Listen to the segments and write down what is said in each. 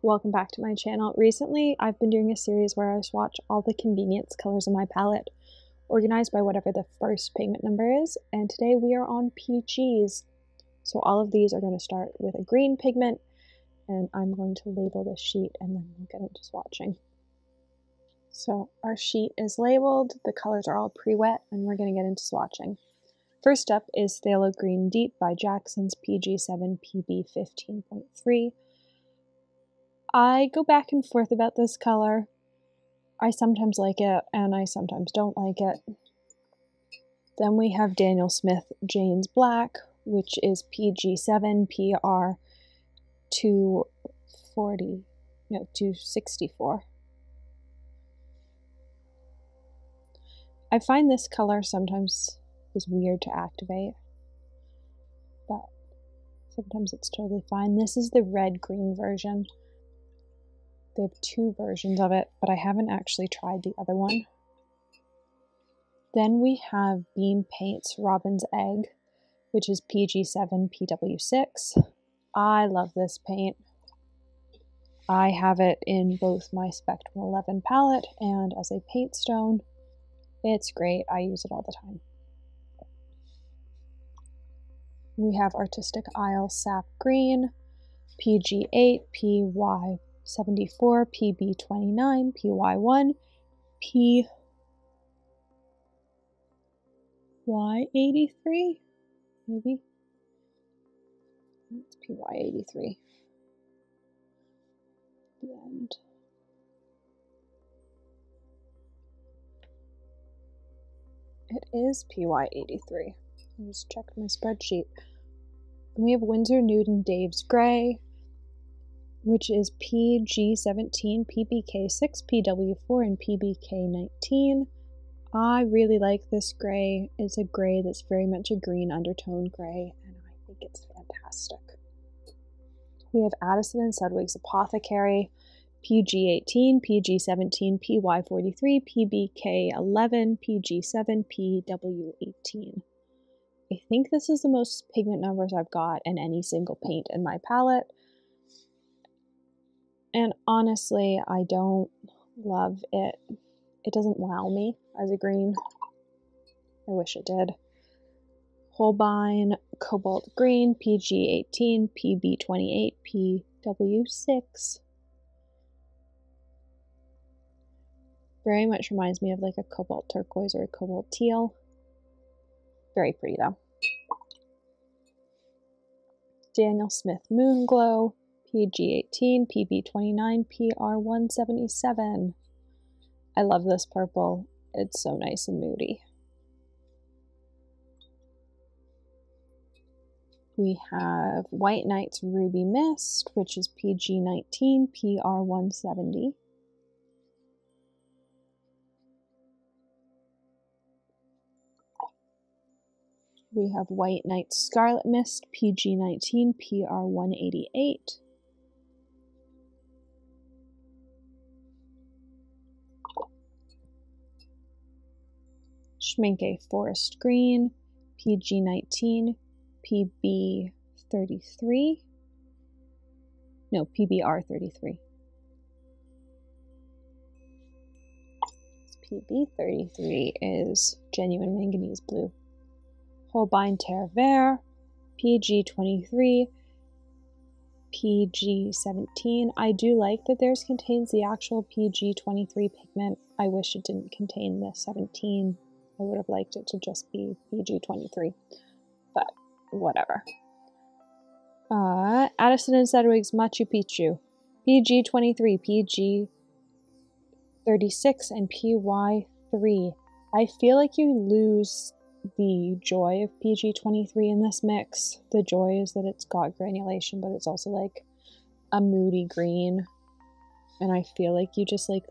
Welcome back to my channel. Recently, I've been doing a series where I swatch all the convenience colors in my palette, organized by whatever the first pigment number is, and today we are on PGs. So all of these are going to start with a green pigment, and I'm going to label this sheet and then we'll get into swatching. So our sheet is labeled, the colors are all pre-wet, and we're going to get into swatching. First up is Phthalo Green Deep by Jackson's PG7 PB 15.3. I go back and forth about this color. I sometimes like it and I sometimes don't like it. Then we have Daniel Smith Jane's Black, which is PG7 PR 264. I find this color sometimes is weird to activate, but sometimes it's totally fine. This is the red-green version. They have two versions of it, but I haven't actually tried the other one. Then we have Beam Paints Robin's Egg, which is PG7 PW6. I love this paint. I have it in both my Spectrum 11 palette and as a paint stone. It's great. I use it all the time. We have Artistic Isle Sap Green, PG8 PY74 PB29 PY1 PY83, maybe? It's PY83. The end. It is PY83. I just checked my spreadsheet. And we have Winsor Nude and Dave's Gray, which is PG17, PBK6, PW4, and PBK19. I really like this gray. It's a gray that's very much a green undertone gray, and I think it's fantastic. We have Addison and Sedgwick's Apothecary, PG18, PG17, PY43, PBK11, PG7, PW18. I think this is the most pigment numbers I've got in any single paint in my palette. And honestly, I don't love it. It doesn't wow me as a green. I wish it did. Holbein Cobalt Green, PG18, PB28, PW6. Very much reminds me of like a cobalt turquoise or a cobalt teal. Very pretty though. Daniel Smith Moon Glow, PG18, PB29, PR177. I love this purple. It's so nice and moody. We have White Knight's Ruby Mist, which is PG19, PR170. We have White Knight's Scarlet Mist, PG19, PR188. Schminke Forest Green, PG19, PB33. No, PBR33. PB33 is Genuine Manganese Blue. Holbein Terre Vert, PG23, PG17. I do like that theirs contains the actual PG23 pigment. I wish it didn't contain the 17. I would have liked it to just be PG23, but whatever. Addison and Sedgwick's Machu Picchu, PG23, PG36, and PY3. I feel like you lose the joy of PG23 in this mix. The joy is that it's got granulation, but it's also like a moody green, and I feel like you just like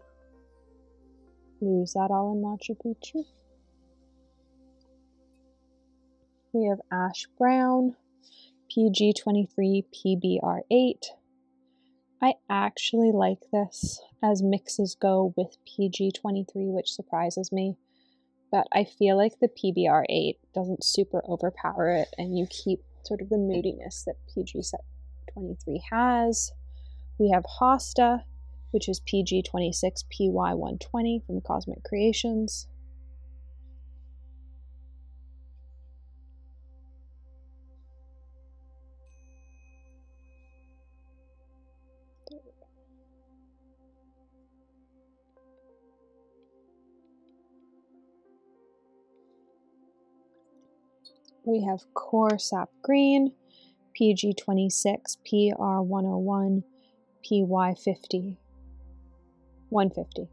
lose that all in Machu Picchu. We have Ash Brown, PG23, PBR8. I actually like this as mixes go with PG23, which surprises me. But I feel like the PBR8 doesn't super overpower it, and you keep sort of the moodiness that PG23 has. We have Hosta, which is PG26PY120 from Cosmic Creations. We have Core Sap Green, PG26PR101 PY50 150.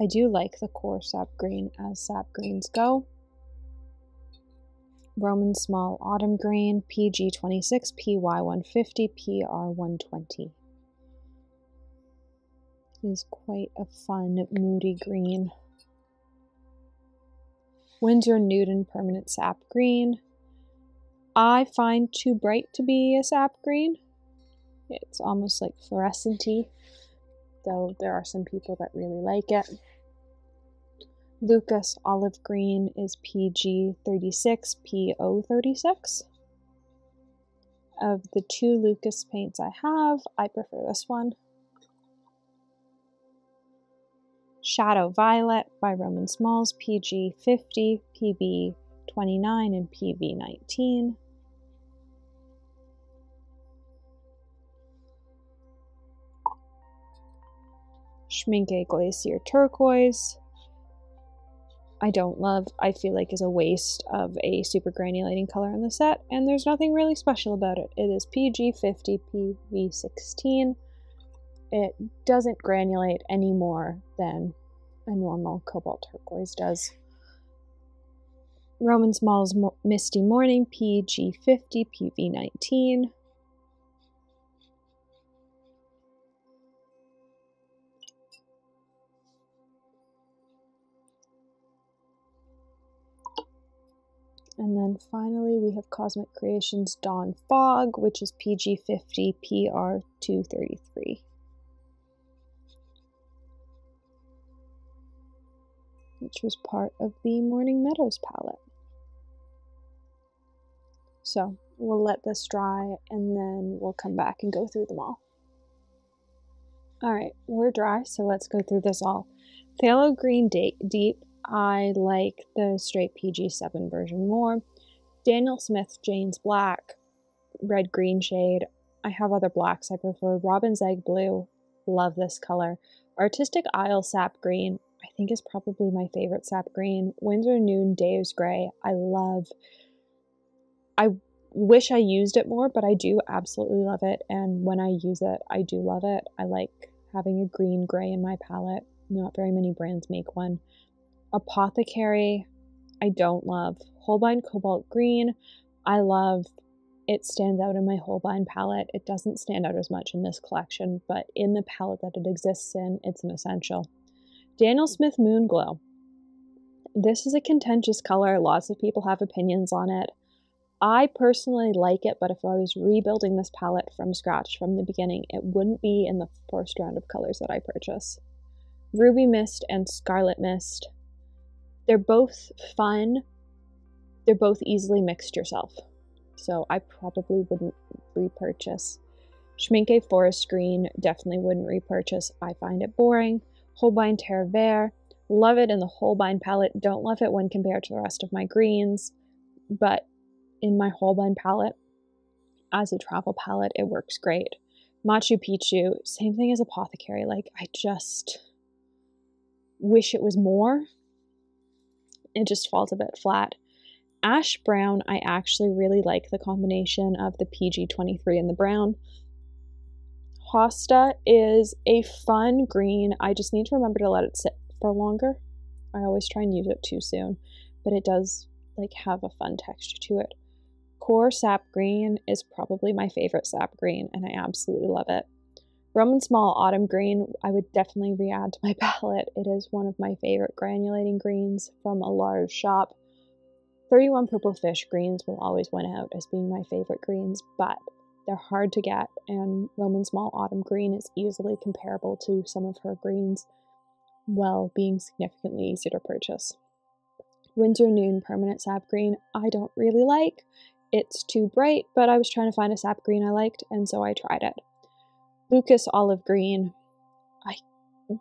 I do like the Core Sap Green as sap greens go. Roman Small Autumn Green, PG26PY150 PR120. Is quite a fun, moody green. Winsor Nude Permanent Sap Green. I find too bright to be a sap green. It's almost like fluorescent-y, though there are some people that really like it. Lucas Olive Green is PG36PO36. Of the two Lucas paints I have, I prefer this one. Shadow Violet by Roman Smalls, PG50, PB29, and PB19. Schmincke Glacier Turquoise. I don't love, I feel like is a waste of a super granulating color in the set, and there's nothing really special about it. It is PG50, PV16. It doesn't granulate any more than a normal Cobalt Turquoise does. Roman Smalls Misty Morning, PG50, PV19. And then finally we have Cosmic Creations Dawn Fog, which is PG50 PR233. Which was part of the Morning Meadows palette. So we'll let this dry and then we'll come back and go through them all. Alright, we're dry, so let's go through this all. Phthalo Green Deep. I like the straight PG7 version more. Daniel Smith Jane's Black, red green shade. I have other blacks I prefer. Robin's Egg Blue, love this color. Artistic Isle Sap Green, I think is probably my favorite sap green. Winsor Noon Dave's Gray, I love. I wish I used it more, but I do absolutely love it. And when I use it, I do love it. I like having a green gray in my palette. Not very many brands make one. Apothecary, I don't love. Holbein Cobalt Green, I love. It stands out in my Holbein palette. It doesn't stand out as much in this collection, but in the palette that it exists in, it's an essential. Daniel Smith Moon Glow. This is a contentious color. Lots of people have opinions on it. I personally like it, but if I was rebuilding this palette from scratch from the beginning, it wouldn't be in the first round of colors that I purchase. Ruby Mist and Scarlet Mist. They're both fun. They're both easily mixed yourself. So I probably wouldn't repurchase. Schmincke Forest Green, definitely wouldn't repurchase. I find it boring. Holbein Terre Vert, love it in the Holbein palette. Don't love it when compared to the rest of my greens. But in my Holbein palette, as a travel palette, it works great. Machu Picchu, same thing as Apothecary. Like, I just wish it was more. It just falls a bit flat. Ash Brown, I actually really like the combination of the PG23 and the brown. Hosta is a fun green. I just need to remember to let it sit for longer. I always try and use it too soon, but it does like have a fun texture to it. Core Sap Green is probably my favorite sap green, and I absolutely love it. Roman Small Autumn Green, I would definitely re-add to my palette. It is one of my favorite granulating greens from a large shop. 31 Purple Fish greens will always win out as being my favorite greens, but they're hard to get, and Roman Small Autumn Green is easily comparable to some of her greens, while being significantly easier to purchase. Winsor Noon Permanent Sap Green, I don't really like. it's too bright, but I was trying to find a sap green I liked, and so I tried it. Lucas Olive Green. I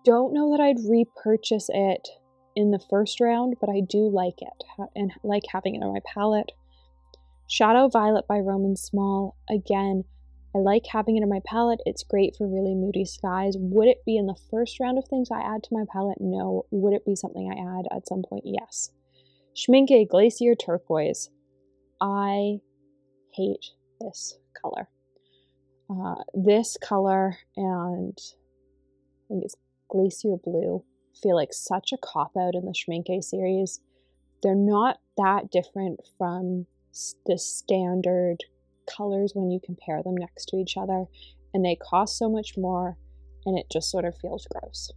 don't know that I'd repurchase it in the first round, but I do like it and like having it on my palette. Shadow Violet by Roman Small. Again, I like having it in my palette. It's great for really moody skies. Would it be in the first round of things I add to my palette? No. Would it be something I add at some point? Yes. Schmincke Glacier Turquoise. I hate this color. This color and I think it's Glacier Blue feel like such a cop-out in the Schmincke series. They're not that different from the standard colors when you compare them next to each other, and they cost so much more, and it just sort of feels gross.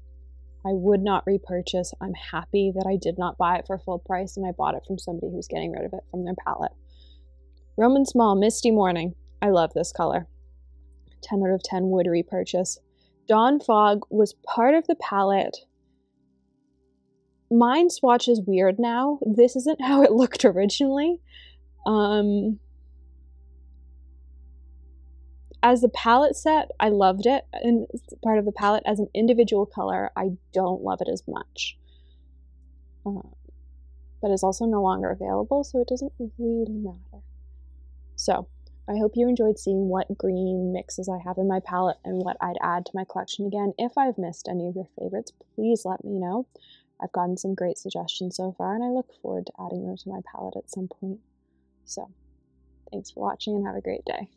I would not repurchase. I'm happy that I did not buy it for full price, and I bought it from somebody who's getting rid of it from their palette. Roman Small Misty Morning. I love this color. 10 out of 10 would repurchase. Dawn Fog was part of the palette. Mine swatch is weird now. This isn't how it looked originally. As a palette set, I loved it, and it's part of the palette. As an individual color, I don't love it as much. But it's also no longer available, so it doesn't really matter. So, I hope you enjoyed seeing what green mixes I have in my palette and what I'd add to my collection again. If I've missed any of your favorites, please let me know. I've gotten some great suggestions so far, and I look forward to adding them to my palette at some point. So, thanks for watching and have a great day.